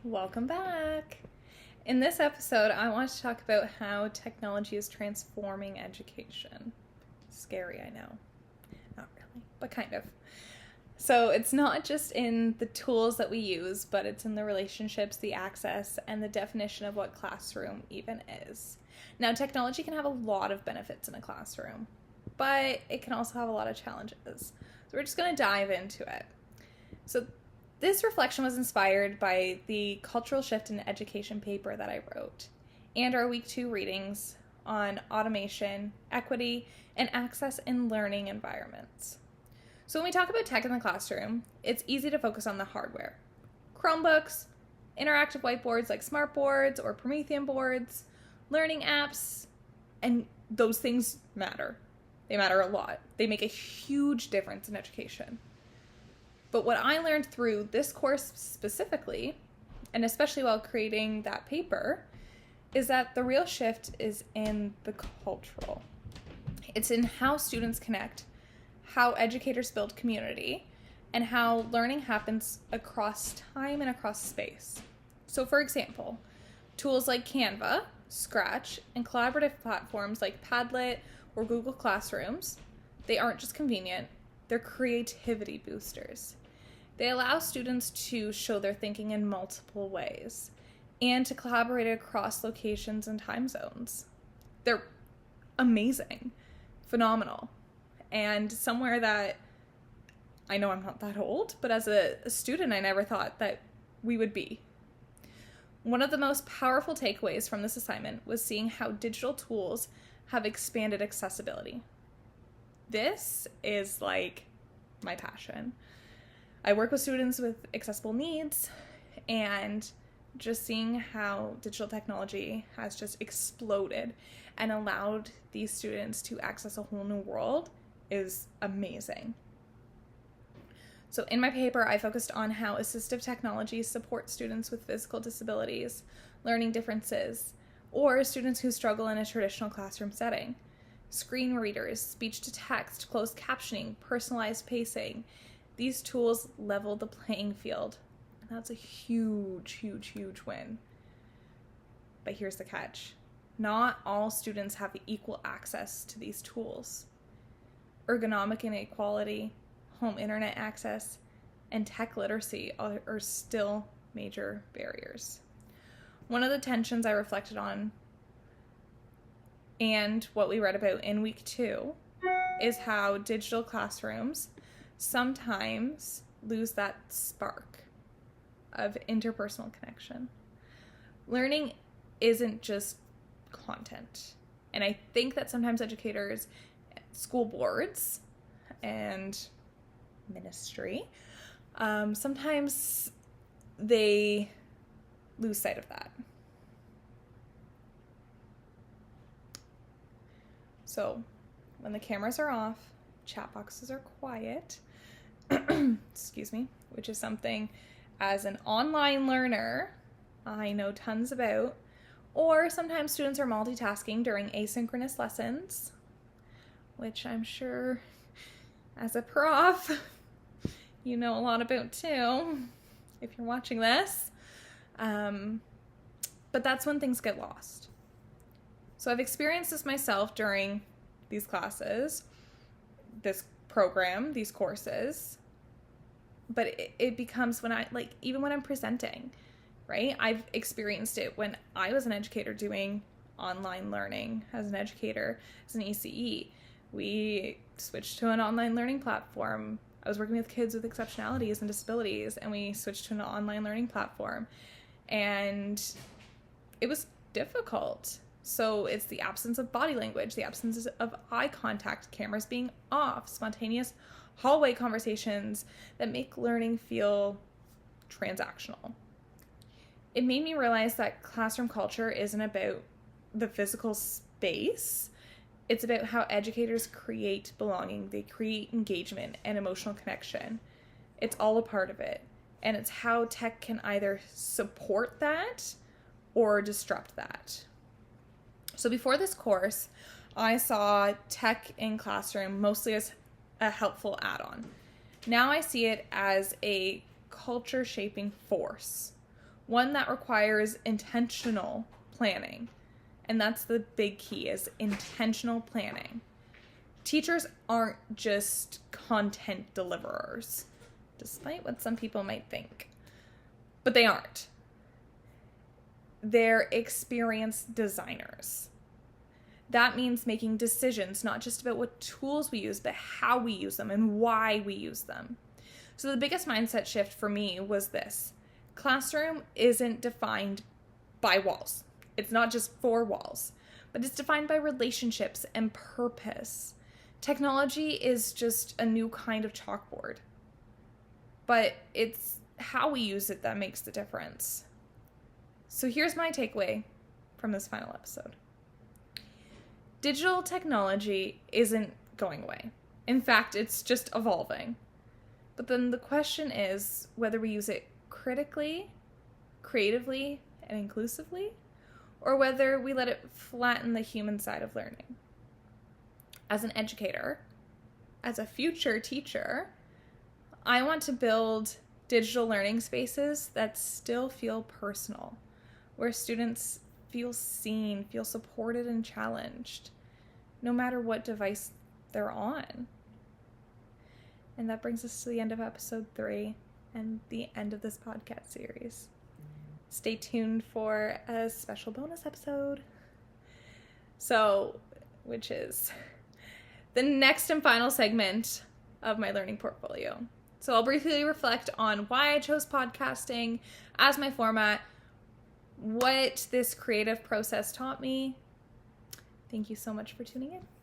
Welcome back. In this episode, I want to talk about how technology is transforming education. Scary, I know. Not really, but kind of. So it's not just in the tools that we use, but it's in the relationships, the access, and the definition of what classroom even is. Now, technology can have a lot of benefits in a classroom, but it can also have a lot of challenges. So we're just going to dive into it. So this reflection was inspired by the Cultural Shift in Education paper that I wrote and our week 2 readings on automation, equity, and access in learning environments. So when we talk about tech in the classroom, it's easy to focus on the hardware. Chromebooks, interactive whiteboards like smartboards or Promethean boards, learning apps, and those things matter. They matter a lot. They make a huge difference in education. But what I learned through this course specifically, and especially while creating that paper, is that the real shift is in the cultural. It's in how students connect, how educators build community, and how learning happens across time and across space. So for example, tools like Canva, Scratch, and collaborative platforms like Padlet or Google Classrooms, they aren't just convenient, they're creativity boosters. They allow students to show their thinking in multiple ways and to collaborate across locations and time zones. They're amazing, phenomenal, and somewhere that I know I'm not that old, but as a student, I never thought that we would be. One of the most powerful takeaways from this assignment was seeing how digital tools have expanded accessibility. This is like my passion. I work with students with accessible needs, and just seeing how digital technology has just exploded and allowed these students to access a whole new world is amazing. So in my paper, I focused on how assistive technology supports students with physical disabilities, learning differences, or students who struggle in a traditional classroom setting. Screen readers, speech to text, closed captioning, personalized pacing. These tools level the playing field, and that's a huge, huge, huge win. But here's the catch. Not all students have equal access to these tools. Ergonomic inequality, home internet access, and tech literacy are still major barriers. One of the tensions I reflected on and what we read about in week 2 is how digital classrooms sometimes lose that spark of interpersonal connection. Learning isn't just content. And I think that sometimes educators, school boards, and ministry, sometimes they lose sight of that. So when the cameras are off, chat boxes are quiet, excuse me, which is something as an online learner I know tons about, or sometimes students are multitasking during asynchronous lessons, which I'm sure as a prof you know a lot about too if you're watching this, but that's when things get lost. So I've experienced this myself during these classes, this program, these courses, but it becomes when even when I'm presenting, right? I've experienced it when I was an educator doing online learning as an educator, as an ECE. We switched to an online learning platform. I was working with kids with exceptionalities and disabilities, and we switched to an online learning platform, and it was difficult. So it's the absence of body language, the absence of eye contact, cameras being off, spontaneous hallway conversations that make learning feel transactional. It made me realize that classroom culture isn't about the physical space. It's about how educators create belonging, they create engagement and emotional connection. It's all a part of it. And it's how tech can either support that or disrupt that. So before this course, I saw tech in classroom mostly as a helpful add-on. Now I see it as a culture-shaping force, one that requires intentional planning. And that's the big key, is intentional planning. Teachers aren't just content deliverers, despite what some people might think. But they aren't. They're experienced designers. That means making decisions, not just about what tools we use, but how we use them and why we use them. So the biggest mindset shift for me was this. Classroom isn't defined by walls. It's not just 4 walls, but it's defined by relationships and purpose. Technology is just a new kind of chalkboard, but it's how we use it that makes the difference. So here's my takeaway from this final episode. Digital technology isn't going away. In fact, it's just evolving. But then the question is whether we use it critically, creatively, and inclusively, or whether we let it flatten the human side of learning. As an educator, as a future teacher, I want to build digital learning spaces that still feel personal, where students feel seen, feel supported and challenged, no matter what device they're on. And that brings us to the end of episode 3 and the end of this podcast series. Stay tuned for a special bonus episode. Which is the next and final segment of my learning portfolio. So I'll briefly reflect on why I chose podcasting as my format, what this creative process taught me. Thank you so much for tuning in.